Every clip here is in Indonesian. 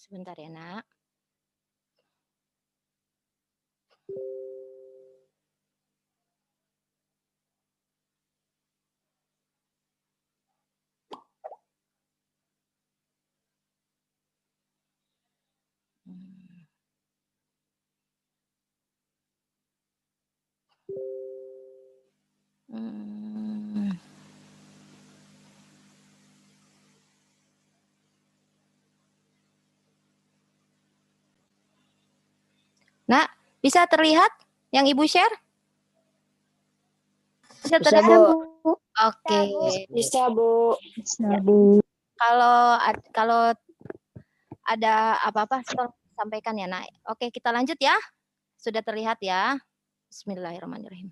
Sebentar ya, Nak. Hmm. Hmm. Nak, bisa terlihat yang Ibu share? Bisa Bisa, terlihat? Bu. Oke. Bisa, Bu. Ya. Kalau ada apa-apa sampaikan ya, Nak. Oke, kita lanjut ya. Sudah terlihat ya. Bismillahirrahmanirrahim.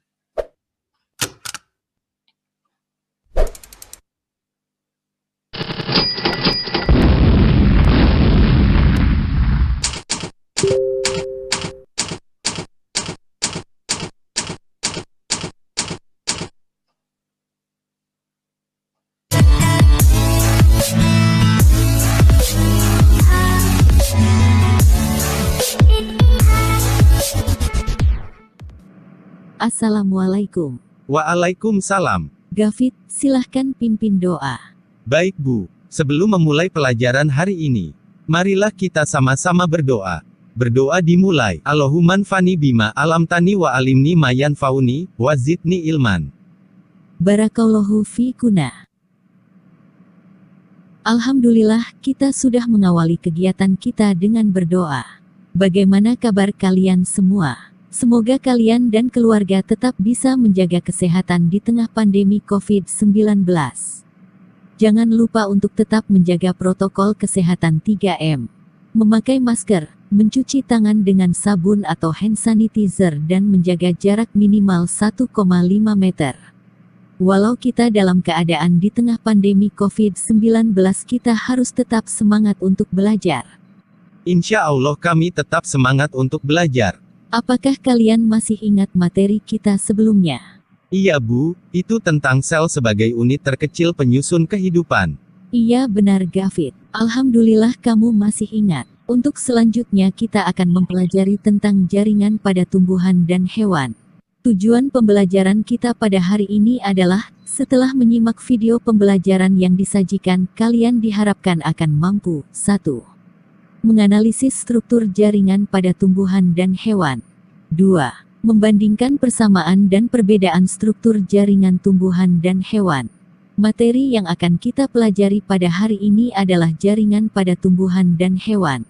Assalamualaikum. Waalaikumsalam. Gafit, silahkan pimpin doa. Baik Bu, sebelum memulai pelajaran hari ini, marilah kita sama-sama berdoa. Berdoa dimulai, Allahumma anfa'ni bima alamtani wa alimni ma yanfa'uni, wa zidni ilman. Barakallahu fikuna. Alhamdulillah, kita sudah mengawali kegiatan kita dengan berdoa. Bagaimana kabar kalian semua? Semoga kalian dan keluarga tetap bisa menjaga kesehatan di tengah pandemi COVID-19. Jangan lupa untuk tetap menjaga protokol kesehatan 3M. Memakai masker, mencuci tangan dengan sabun atau hand sanitizer dan menjaga jarak minimal 1,5 meter. Walau kita dalam keadaan di tengah pandemi COVID-19, kita harus tetap semangat untuk belajar. Insya Allah kami tetap semangat untuk belajar. Apakah kalian masih ingat materi kita sebelumnya? Iya Bu, itu tentang sel sebagai unit terkecil penyusun kehidupan. Iya benar Gafit. Alhamdulillah kamu masih ingat. Untuk selanjutnya kita akan mempelajari tentang jaringan pada tumbuhan dan hewan. Tujuan pembelajaran kita pada hari ini adalah, setelah menyimak video pembelajaran yang disajikan, kalian diharapkan akan mampu 1. Menganalisis struktur jaringan pada tumbuhan dan hewan. 2. Membandingkan persamaan dan perbedaan struktur jaringan tumbuhan dan hewan. Materi yang akan kita pelajari pada hari ini adalah jaringan pada tumbuhan dan hewan.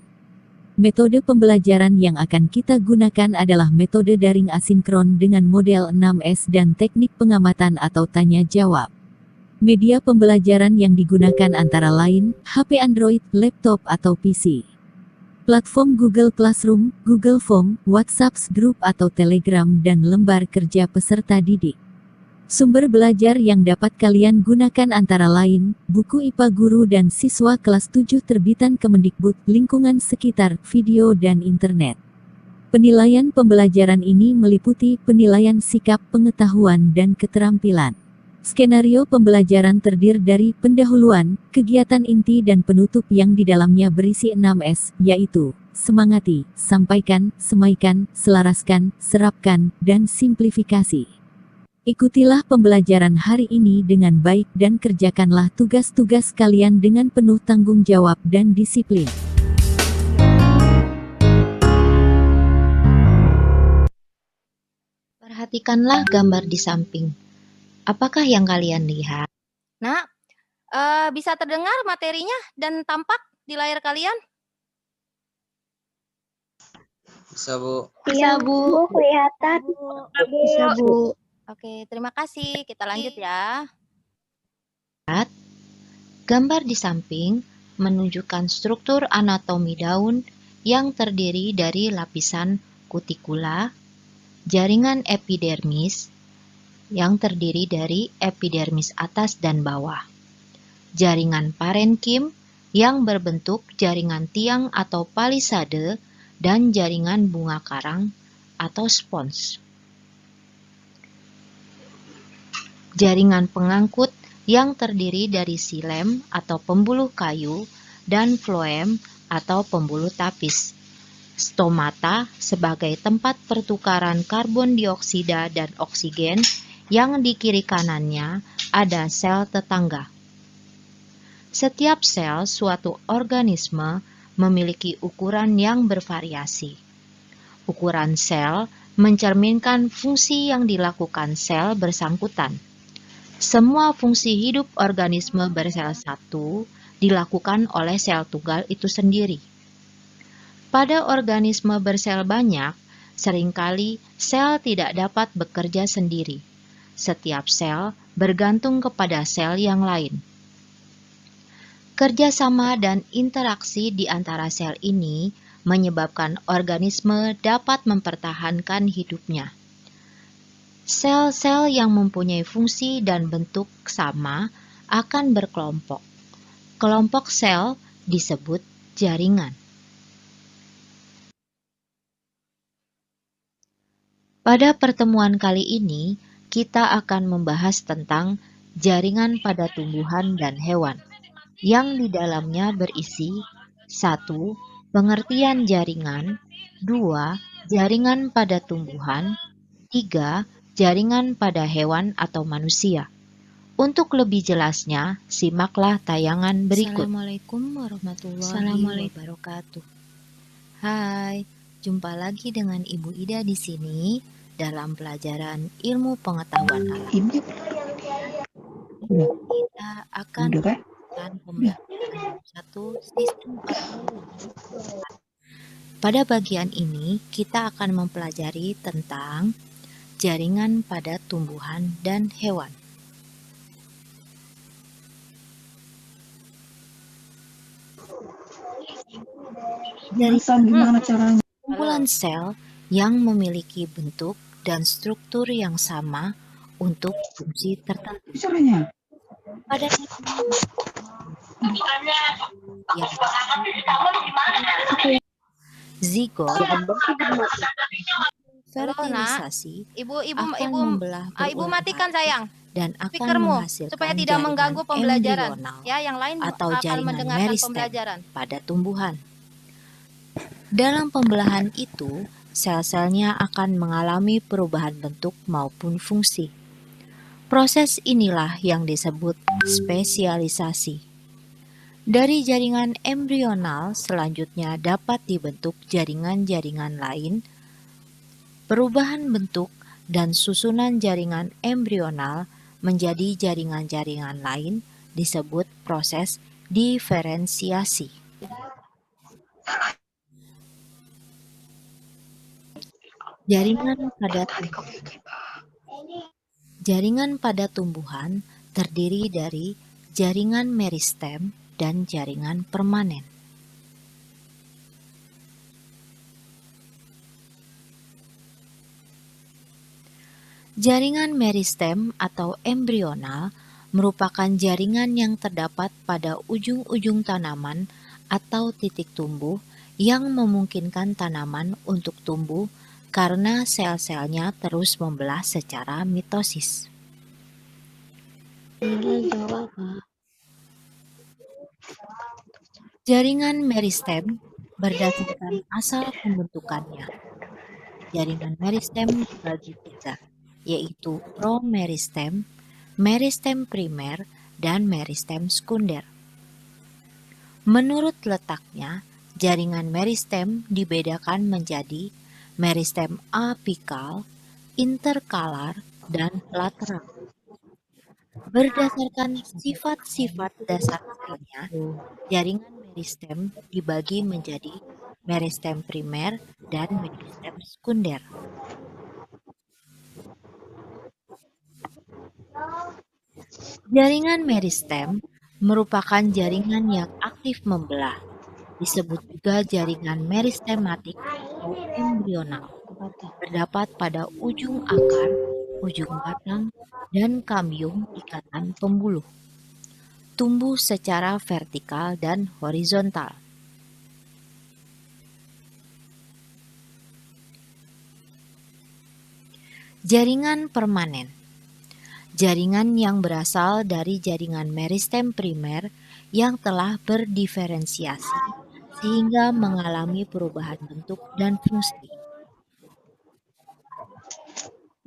Metode pembelajaran yang akan kita gunakan adalah metode daring asinkron dengan model 6S dan teknik pengamatan atau tanya jawab. Media pembelajaran yang digunakan antara lain, HP Android, laptop atau PC. Platform Google Classroom, Google Form, WhatsApp Group atau Telegram dan lembar kerja peserta didik. Sumber belajar yang dapat kalian gunakan antara lain, buku IPA Guru dan Siswa kelas 7 terbitan Kemendikbud, lingkungan sekitar, video dan internet. Penilaian pembelajaran ini meliputi penilaian sikap, pengetahuan dan keterampilan. Skenario pembelajaran terdiri dari pendahuluan, kegiatan inti dan penutup yang di dalamnya berisi 6S, yaitu semangati, sampaikan, semaikan, selaraskan, serapkan, dan simplifikasi. Ikutilah pembelajaran hari ini dengan baik dan kerjakanlah tugas-tugas kalian dengan penuh tanggung jawab dan disiplin. Perhatikanlah gambar di samping. Apakah yang kalian lihat? Nah, bisa terdengar materinya dan tampak di layar kalian? Bisa, Bu. Bisa, Bu. Kelihatan. Bisa, Bu. Oke, terima kasih. Kita lanjut ya. Gambar di samping menunjukkan struktur anatomi daun yang terdiri dari lapisan kutikula, jaringan epidermis yang terdiri dari epidermis atas dan bawah, jaringan parenkim yang berbentuk jaringan tiang atau palisade, dan jaringan bunga karang atau spons. Jaringan pengangkut yang terdiri dari silem atau pembuluh kayu dan floem atau pembuluh tapis. Stomata sebagai tempat pertukaran karbon dioksida dan oksigen, yang di kiri kanannya ada sel tetangga. Setiap sel suatu organisme memiliki ukuran yang bervariasi. Ukuran sel mencerminkan fungsi yang dilakukan sel bersangkutan. Semua fungsi hidup organisme bersel satu dilakukan oleh sel tunggal itu sendiri. Pada organisme bersel banyak, seringkali sel tidak dapat bekerja sendiri. Setiap sel bergantung kepada sel yang lain. Kerjasama dan interaksi di antara sel ini menyebabkan organisme dapat mempertahankan hidupnya. Sel-sel yang mempunyai fungsi dan bentuk sama akan berkelompok. Kelompok sel disebut jaringan. Pada pertemuan kali ini, kita akan membahas tentang jaringan pada tumbuhan dan hewan, yang di dalamnya berisi 1. Pengertian jaringan, 2. Jaringan pada tumbuhan, 3. Jaringan pada hewan atau manusia. Untuk lebih jelasnya, simaklah tayangan berikut. Assalamualaikum warahmatullahi wabarakatuh. Hai, jumpa lagi dengan Ibu Ida di sini dalam pelajaran ilmu pengetahuan alam. Kita akan melakukan pembelajaran 1 sistem organisme. Pada bagian ini, kita akan mempelajari tentang jaringan pada tumbuhan dan hewan. Gimana caranya? Kumpulan sel yang memiliki bentuk dan struktur yang sama untuk fungsi tertentu. Caranya? Pada zigot, fertilisasi akan membelah Ibu matikan sayang dan akan speakermu menghasilkan supaya tidak jaringan mengganggu pembelajaran. embrional Ya, yang lain atau akan jaringan mendengarkan meristem pembelajaran. pada tumbuhan. Dalam pembelahan itu, sel-selnya akan mengalami perubahan bentuk maupun fungsi. Proses inilah yang disebut spesialisasi. Dari jaringan embrional selanjutnya dapat dibentuk jaringan-jaringan lain. Perubahan bentuk dan susunan jaringan embrional menjadi jaringan-jaringan lain disebut proses diferensiasi. Jaringan pada tumbuhan terdiri dari jaringan meristem dan jaringan permanen. Jaringan meristem atau embrional merupakan jaringan yang terdapat pada ujung-ujung tanaman atau titik tumbuh yang memungkinkan tanaman untuk tumbuh karena sel-selnya terus membelah secara mitosis. Jaringan meristem berdasarkan asal pembentukannya. Jaringan meristem dibagi 3, yaitu promeristem, meristem primer, dan meristem sekunder. Menurut letaknya, jaringan meristem dibedakan menjadi meristem apikal, interkalar, dan lateral. Berdasarkan sifat-sifat dasar selnya, jaringan meristem dibagi menjadi meristem primer dan meristem sekunder. Jaringan meristem merupakan jaringan yang aktif membelah. Disebut juga jaringan meristematik atau embrional. Terdapat pada ujung akar, ujung batang, dan kambium ikatan pembuluh. Tumbuh secara vertikal dan horizontal. Jaringan permanen. Jaringan yang berasal dari jaringan meristem primer yang telah berdiferensiasi sehingga mengalami perubahan bentuk dan fungsi.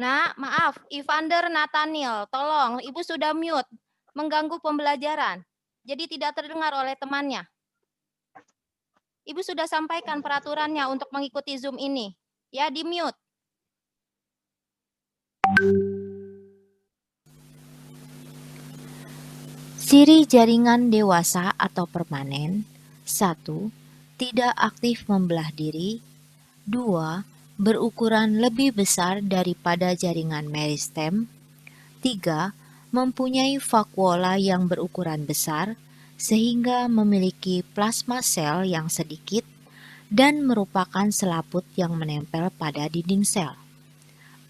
Nah, maaf, Evander Nathaniel, tolong, Ibu sudah mute, mengganggu pembelajaran. Jadi tidak terdengar oleh temannya. Ibu sudah sampaikan peraturannya untuk mengikuti Zoom ini. Ya, di mute. Ciri jaringan dewasa atau permanen: 1. Tidak aktif membelah diri. 2. Berukuran lebih besar daripada jaringan meristem. 3. Mempunyai vakuola yang berukuran besar, sehingga memiliki plasma sel yang sedikit dan merupakan selaput yang menempel pada dinding sel.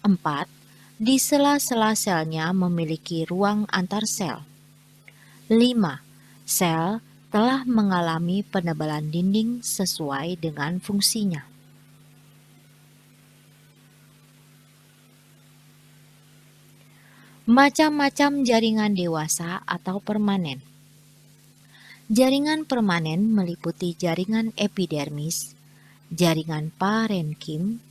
4. Di sela-sela selnya memiliki ruang antar sel. 5. Sel telah mengalami penebalan dinding sesuai dengan fungsinya. Macam-macam jaringan dewasa atau permanen. Jaringan permanen meliputi jaringan epidermis, jaringan parenkim,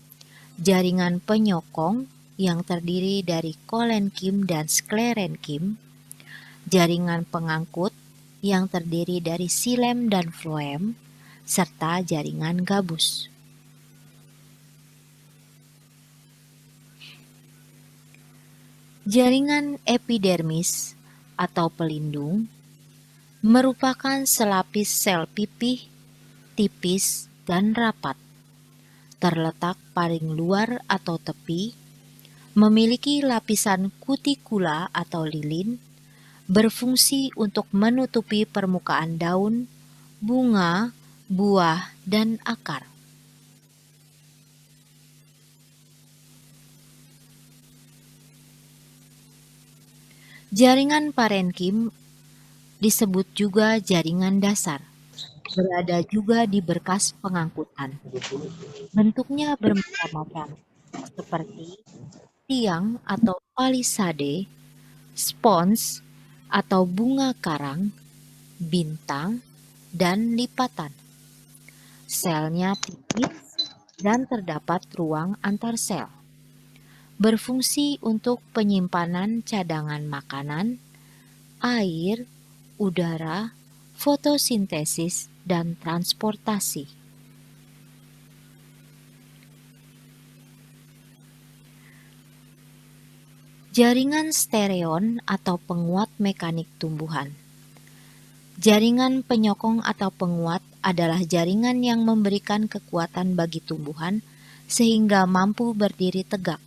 jaringan penyokong yang terdiri dari kolenkim dan sklerenkim, jaringan pengangkut yang terdiri dari silem dan floem, serta jaringan gabus. Jaringan epidermis atau pelindung merupakan selapis sel pipih, tipis dan rapat, terletak paling luar atau tepi, memiliki lapisan kutikula atau lilin, berfungsi untuk menutupi permukaan daun, bunga, buah, dan akar. Jaringan parenkim disebut juga jaringan dasar, berada juga di berkas pengangkutan. Bentuknya bermacam-macam, seperti tiang atau palisade, spons atau bunga karang, bintang, dan lipatan. Selnya tipis dan terdapat ruang antar sel. Berfungsi untuk penyimpanan cadangan makanan, air, udara, fotosintesis, dan transportasi. Jaringan stereon atau penguat mekanik tumbuhan. Jaringan penyokong atau penguat adalah jaringan yang memberikan kekuatan bagi tumbuhan sehingga mampu berdiri tegak.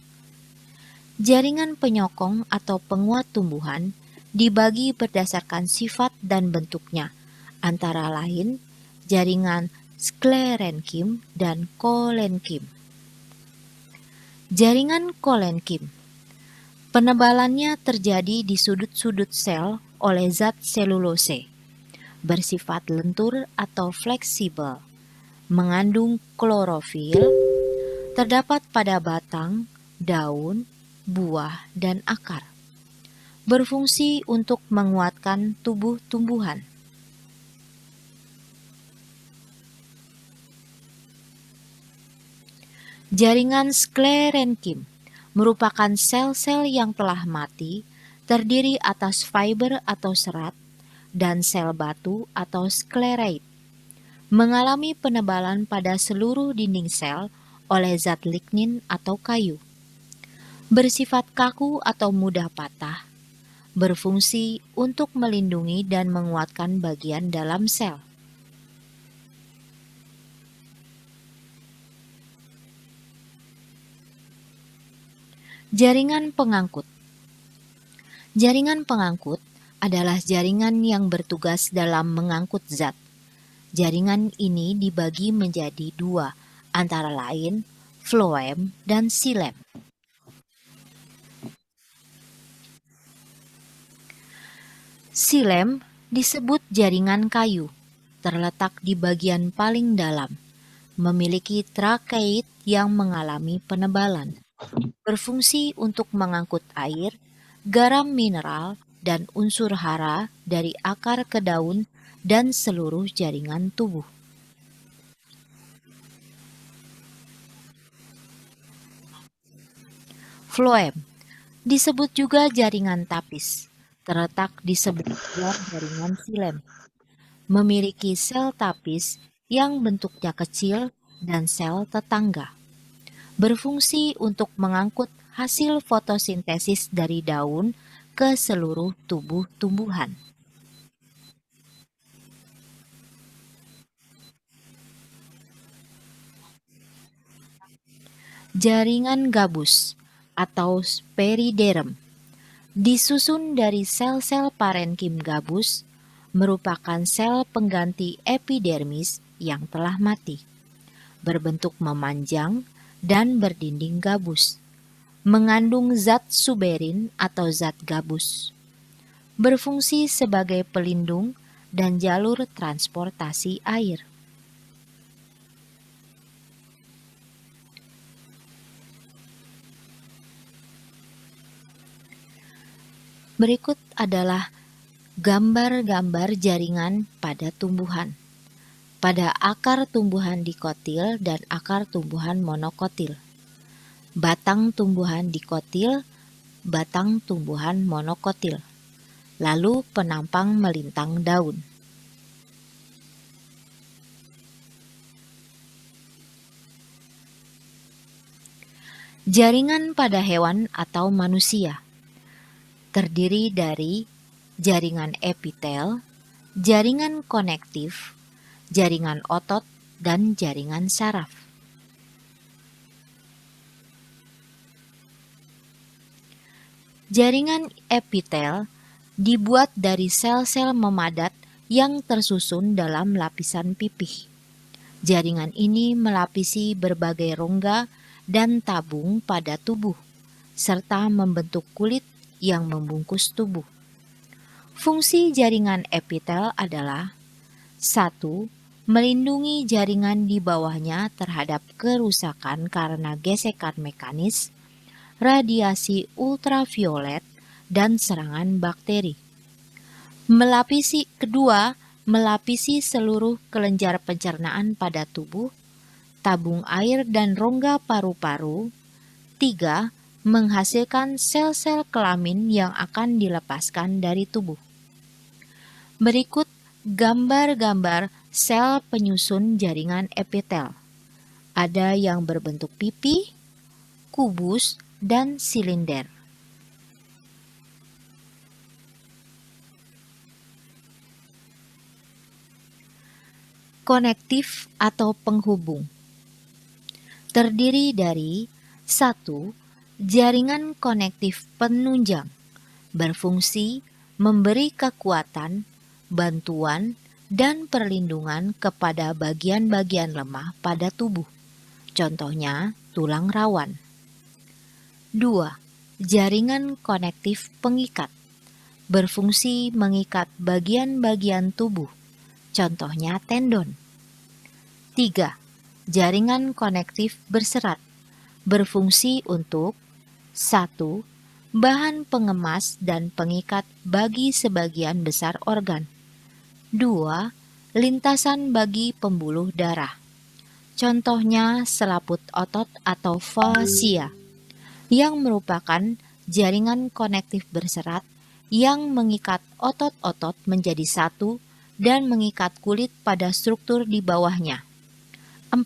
Jaringan penyokong atau penguat tumbuhan dibagi berdasarkan sifat dan bentuknya, antara lain jaringan sklerenkim dan kolenkim. Jaringan kolenkim, penebalannya terjadi di sudut-sudut sel oleh zat selulose, bersifat lentur atau fleksibel, mengandung klorofil, terdapat pada batang, daun, buah, dan akar. Berfungsi untuk menguatkan tubuh tumbuhan. Jaringan sklerenkim merupakan sel-sel yang telah mati, terdiri atas fiber atau serat, dan sel batu atau sklerait, mengalami penebalan pada seluruh dinding sel oleh zat lignin atau kayu. Bersifat kaku atau mudah patah, berfungsi untuk melindungi dan menguatkan bagian dalam sel. Jaringan pengangkut. Jaringan pengangkut adalah jaringan yang bertugas dalam mengangkut zat. Jaringan ini dibagi menjadi dua, antara lain floem dan silem. Silem disebut jaringan kayu, terletak di bagian paling dalam, memiliki trakeit yang mengalami penebalan, berfungsi untuk mengangkut air, garam mineral, dan unsur hara dari akar ke daun dan seluruh jaringan tubuh. Floem disebut juga jaringan tapis, terletak di sebelah jaringan silem. Memiliki sel tapis yang bentuknya kecil dan sel tetangga. Berfungsi untuk mengangkut hasil fotosintesis dari daun ke seluruh tubuh tumbuhan. Jaringan gabus atau periderm disusun dari sel-sel parenkim gabus, merupakan sel pengganti epidermis yang telah mati, berbentuk memanjang dan berdinding gabus, mengandung zat suberin atau zat gabus, berfungsi sebagai pelindung dan jalur transportasi air. Berikut adalah gambar-gambar jaringan pada tumbuhan. Pada akar tumbuhan dikotil dan akar tumbuhan monokotil. Batang tumbuhan dikotil, batang tumbuhan monokotil. Lalu penampang melintang daun. Jaringan pada hewan atau manusia terdiri dari jaringan epitel, jaringan konektif, jaringan otot, dan jaringan saraf. Jaringan epitel dibuat dari sel-sel memadat yang tersusun dalam lapisan pipih. Jaringan ini melapisi berbagai rongga dan tabung pada tubuh, serta membentuk kulit yang membungkus tubuh. Fungsi jaringan epitel adalah 1. Melindungi jaringan di bawahnya terhadap kerusakan karena gesekan mekanis, radiasi ultraviolet, dan serangan bakteri. Kedua, melapisi seluruh kelenjar pencernaan pada tubuh, tabung air dan rongga paru-paru. 3. Menghasilkan sel-sel kelamin yang akan dilepaskan dari tubuh. Berikut gambar-gambar sel penyusun jaringan epitel. Ada yang berbentuk pipi, kubus, dan silinder. Konektif atau penghubung terdiri dari 1. Jaringan konektif penunjang berfungsi memberi kekuatan, bantuan, dan perlindungan kepada bagian-bagian lemah pada tubuh. Contohnya, tulang rawan. 2. Jaringan konektif pengikat berfungsi mengikat bagian-bagian tubuh. Contohnya, tendon. 3. Jaringan konektif berserat berfungsi untuk 1. Bahan pengemas dan pengikat bagi sebagian besar organ. 2. Lintasan bagi pembuluh darah. Contohnya selaput otot atau fascia, yang merupakan jaringan konektif berserat yang mengikat otot-otot menjadi satu dan mengikat kulit pada struktur di bawahnya. 4.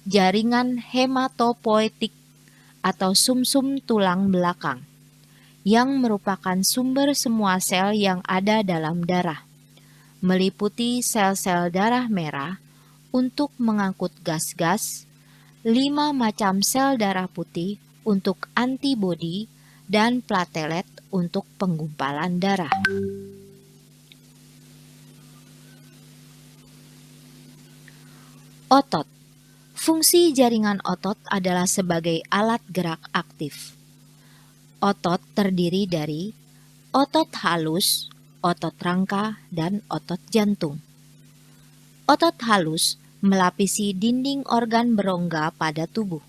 Jaringan hematopoietik atau sumsum tulang belakang, yang merupakan sumber semua sel yang ada dalam darah, meliputi sel-sel darah merah untuk mengangkut gas-gas, 5 macam sel darah putih untuk antibodi, dan platelet untuk penggumpalan darah. Otot. Fungsi jaringan otot adalah sebagai alat gerak aktif. Otot terdiri dari otot halus, otot rangka, dan otot jantung. Otot halus melapisi dinding organ berongga pada tubuh.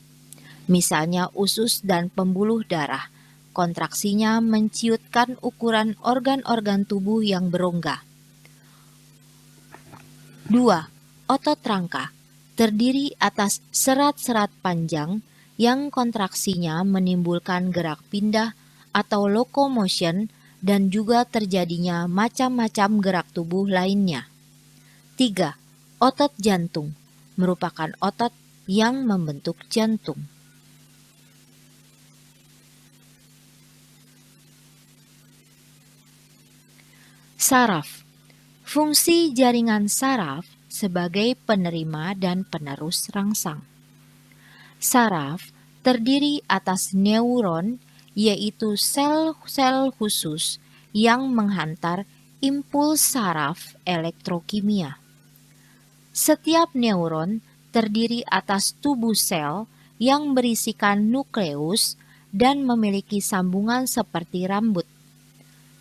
Misalnya usus dan pembuluh darah, kontraksinya menciutkan ukuran organ-organ tubuh yang berongga. 2. Otot rangka terdiri atas serat-serat panjang yang kontraksinya menimbulkan gerak pindah atau locomotion dan juga terjadinya macam-macam gerak tubuh lainnya. 3. Otot jantung merupakan otot yang membentuk jantung. Saraf. Fungsi jaringan saraf sebagai penerima dan penerus rangsang. Saraf terdiri atas neuron, yaitu sel-sel khusus yang menghantar impuls saraf elektrokimia. Setiap neuron terdiri atas tubuh sel yang berisikan nukleus dan memiliki sambungan seperti rambut.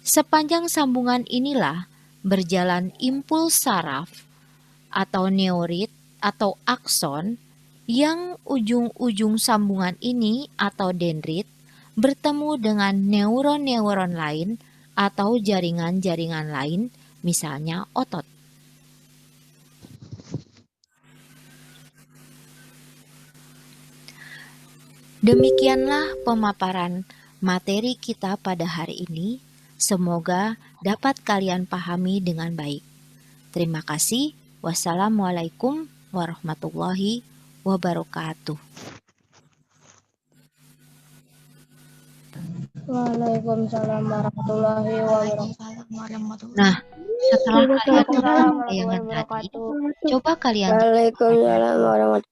Sepanjang sambungan inilah berjalan impuls saraf atau neurit atau akson yang ujung-ujung sambungan ini atau dendrit bertemu dengan neuron-neuron lain atau jaringan-jaringan lain, misalnya otot. Demikianlah pemaparan materi kita pada hari ini. Semoga dapat kalian pahami dengan baik. Terima kasih. Wassalamualaikum warahmatullahi wabarakatuh. Waalaikumsalam warahmatullahi wabarakatuh. Nah, setelah kalian menonton tayangan tadi, coba kalian Waalaikumsalam warahmatullahi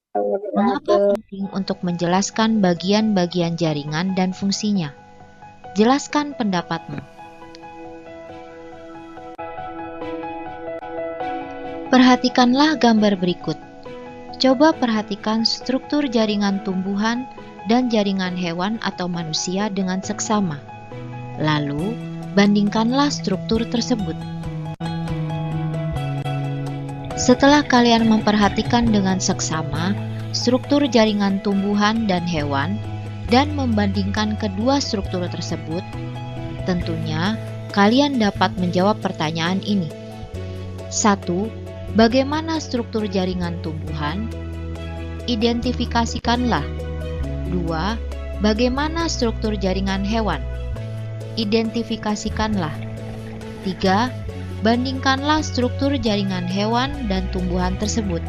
mengapa wabarakatuh. penting untuk menjelaskan bagian-bagian jaringan dan fungsinya. Jelaskan pendapatmu. Perhatikanlah gambar berikut. Coba perhatikan struktur jaringan tumbuhan dan jaringan hewan atau manusia dengan seksama. Lalu, bandingkanlah struktur tersebut. Setelah kalian memperhatikan dengan seksama struktur jaringan tumbuhan dan hewan dan membandingkan kedua struktur tersebut, tentunya kalian dapat menjawab pertanyaan ini. 1. Bagaimana struktur jaringan tumbuhan? Identifikasikanlah. 2. Bagaimana struktur jaringan hewan? Identifikasikanlah. 3. Bandingkanlah struktur jaringan hewan dan tumbuhan tersebut.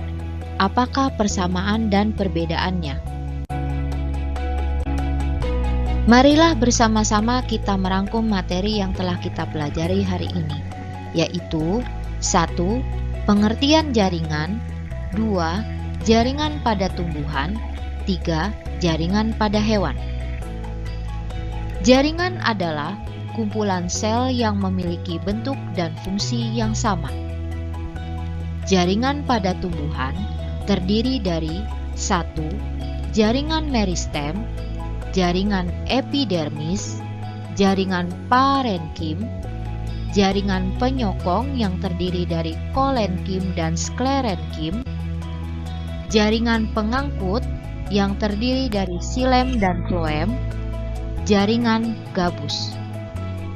Apakah persamaan dan perbedaannya? Marilah bersama-sama kita merangkum materi yang telah kita pelajari hari ini, yaitu 1. Pengertian jaringan, 2. Jaringan pada tumbuhan, 3. Jaringan pada hewan. Jaringan adalah kumpulan sel yang memiliki bentuk dan fungsi yang sama. Jaringan pada tumbuhan terdiri dari 1. Jaringan meristem, jaringan epidermis, jaringan parenkim, jaringan penyokong yang terdiri dari kolenkim dan sklerenkim, jaringan pengangkut yang terdiri dari silem dan floem, jaringan gabus.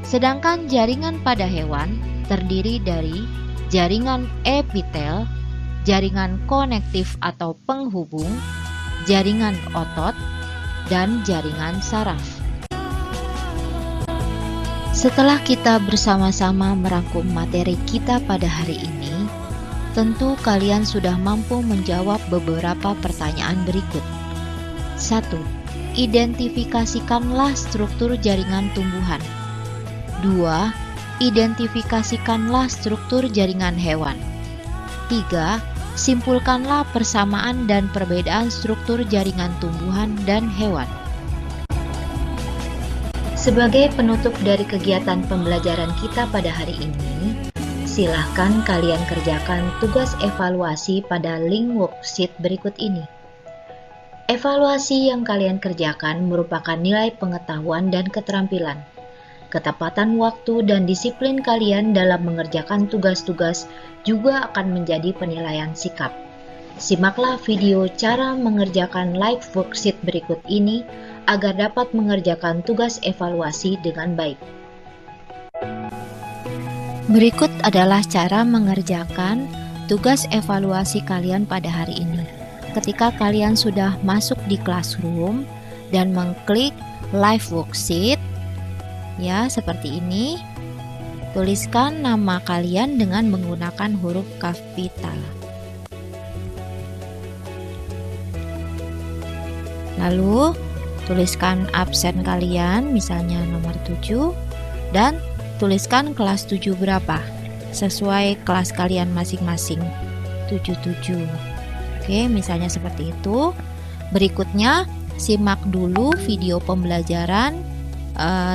Sedangkan jaringan pada hewan terdiri dari jaringan epitel, jaringan konektif atau penghubung, jaringan otot, dan jaringan saraf. Setelah kita bersama-sama merangkum materi kita pada hari ini, tentu kalian sudah mampu menjawab beberapa pertanyaan berikut. 1. Identifikasikanlah struktur jaringan tumbuhan. 2. Identifikasikanlah struktur jaringan hewan. 3. Simpulkanlah persamaan dan perbedaan struktur jaringan tumbuhan dan hewan. Sebagai penutup dari kegiatan pembelajaran kita pada hari ini, silahkan kalian kerjakan tugas evaluasi pada link worksheet berikut ini. Evaluasi yang kalian kerjakan merupakan nilai pengetahuan dan keterampilan, ketepatan waktu dan disiplin kalian dalam mengerjakan tugas-tugas juga akan menjadi penilaian sikap. Simaklah video cara mengerjakan live worksheet berikut ini agar dapat mengerjakan tugas evaluasi dengan baik. Berikut adalah cara mengerjakan tugas evaluasi kalian pada hari ini. ketika kalian sudah masuk di classroom dan mengklik live worksheet, ya seperti ini, tuliskan nama kalian dengan menggunakan huruf kapital. Lalu tuliskan absen kalian, misalnya nomor 7, dan tuliskan kelas 7 berapa sesuai kelas kalian masing-masing. 77. Oke, misalnya seperti itu. Berikutnya simak dulu video pembelajaran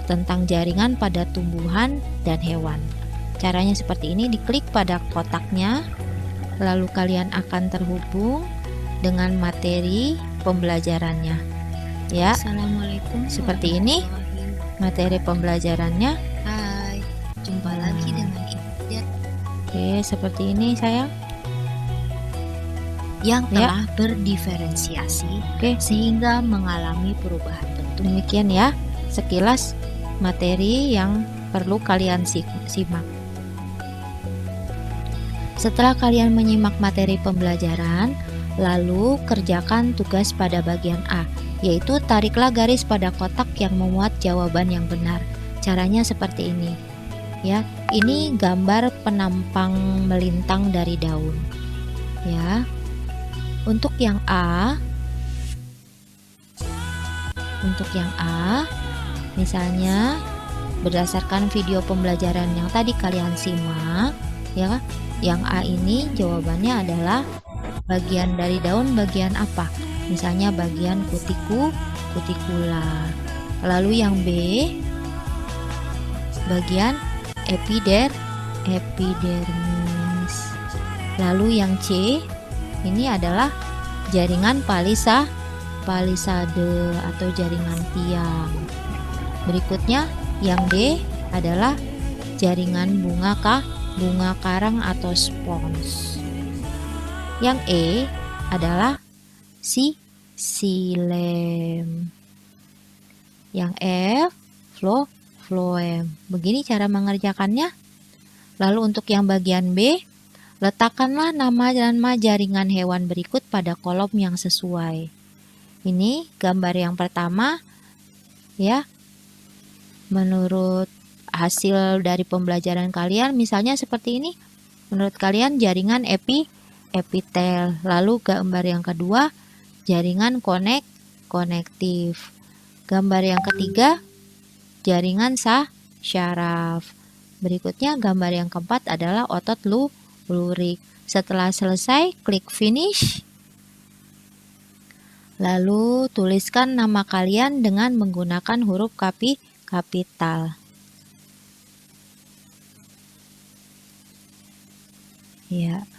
tentang jaringan pada tumbuhan dan hewan. Caranya seperti ini, diklik pada kotaknya, lalu kalian akan terhubung dengan materi pembelajarannya. Ya, Assalamualaikum. seperti ini materi pembelajarannya. Hai, jumpa lagi dengan Ibu Jet Oke, seperti ini sayang. yang Ya. telah berdiferensiasi Oke, sehingga mengalami perubahan bentuk. demikian ya sekilas materi yang perlu kalian simak. Setelah kalian menyimak materi pembelajaran, lalu kerjakan tugas pada bagian A, yaitu tariklah garis pada kotak yang memuat jawaban yang benar. Caranya seperti ini. Ya, ini gambar penampang melintang dari daun. Ya. Untuk yang A, misalnya berdasarkan video pembelajaran yang tadi kalian simak, ya, yang A ini jawabannya adalah bagian dari daun bagian apa? Misalnya bagian kutikula. Lalu yang B, bagian epidermis. Lalu yang C, ini adalah jaringan palisade atau jaringan tiang. Berikutnya yang D adalah jaringan bunga karang atau spons. Yang E adalah xilem. Yang F phloem. Begini cara mengerjakannya. Lalu untuk yang bagian B, letakkanlah nama jaringan hewan berikut pada kolom yang sesuai. Ini gambar yang pertama, ya. Menurut hasil dari pembelajaran kalian, misalnya seperti ini. Menurut kalian jaringan epitel. Lalu gambar yang kedua, jaringan konektif. Gambar yang ketiga, jaringan syaraf. Berikutnya gambar yang keempat adalah otot lurik. Setelah selesai, klik finish. Lalu tuliskan nama kalian dengan menggunakan huruf kapital. Ya.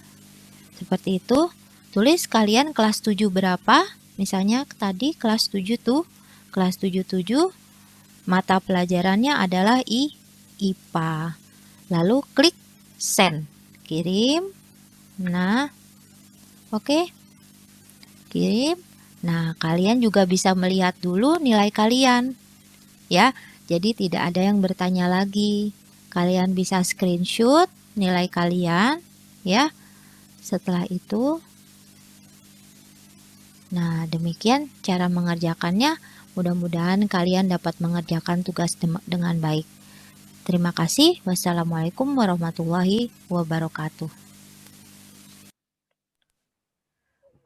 Seperti itu. Tulis kalian kelas 7 berapa? Misalnya tadi kelas 7 tuh, kelas 77 mata pelajarannya adalah IPA. Lalu klik send. Kirim. Nah, oke. Kirim. Nah, kalian juga bisa melihat dulu nilai kalian. Ya, jadi tidak ada yang bertanya lagi. Kalian bisa screenshot nilai kalian, ya. Setelah itu, nah demikian cara mengerjakannya. Mudah-mudahan kalian dapat mengerjakan tugas dengan baik. Terima kasih. Wassalamualaikum warahmatullahi wabarakatuh.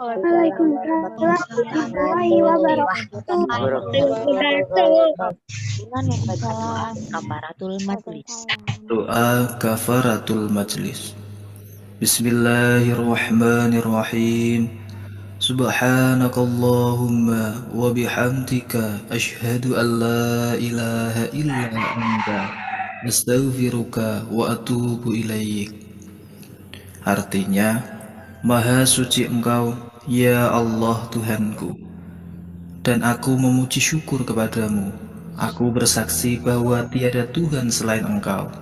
Waalaikumsalam warahmatullahi wabarakatuh. Kafaratul majlis. Doa kafaratul majlis. Bismillahirrahmanirrahim. Subhanakallahumma wa bihamdika asyhadu an la ilaha illa anta astaghfiruka wa atubu ilaik. Artinya, Maha suci Engkau, ya Allah Tuhanku, dan aku memuji syukur kepadamu. Aku bersaksi bahwa tiada Tuhan selain Engkau.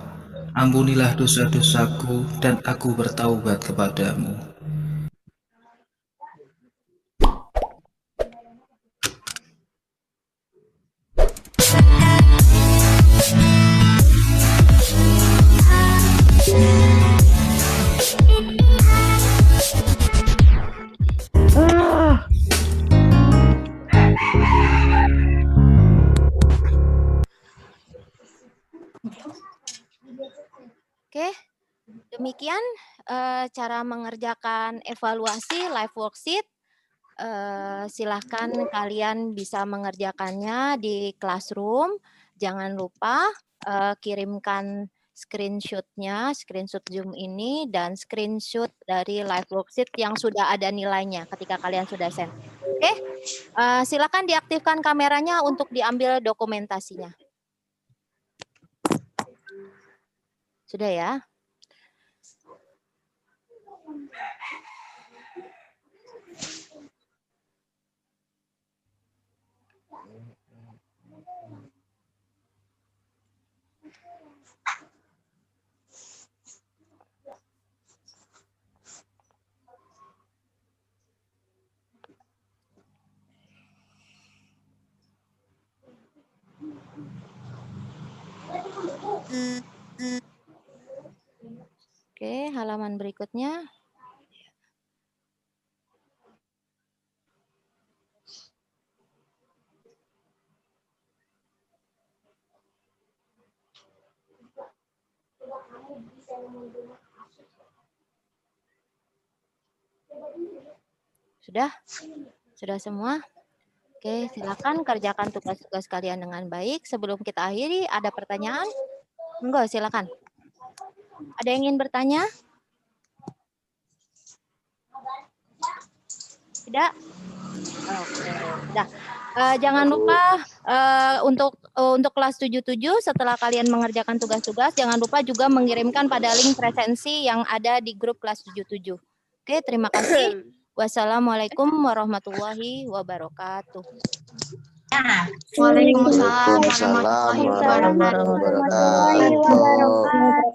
Ampunilah dosa-dosaku dan aku bertaubat kepadamu. demikian cara mengerjakan evaluasi live worksheet. Silahkan kalian bisa mengerjakannya di classroom. Jangan lupa kirimkan screenshot-nya, screenshot Zoom ini, dan screenshot dari live worksheet yang sudah ada nilainya ketika kalian sudah send. Oke, silakan diaktifkan kameranya untuk diambil dokumentasinya. Sudah ya? Oke, halaman berikutnya. Sudah? Sudah semua? Oke, silakan kerjakan tugas-tugas kalian dengan baik. Sebelum kita akhiri, ada pertanyaan? Enggak, silakan. Ada yang ingin bertanya? Tidak? Oke, sudah. Jangan lupa untuk kelas 77 setelah kalian mengerjakan tugas-tugas, jangan lupa juga mengirimkan pada link presensi yang ada di grup kelas 77. Oke, terima kasih. Wassalamualaikum warahmatullahi wabarakatuh. Waalaikumsalam warahmatullahi wabarakatuh.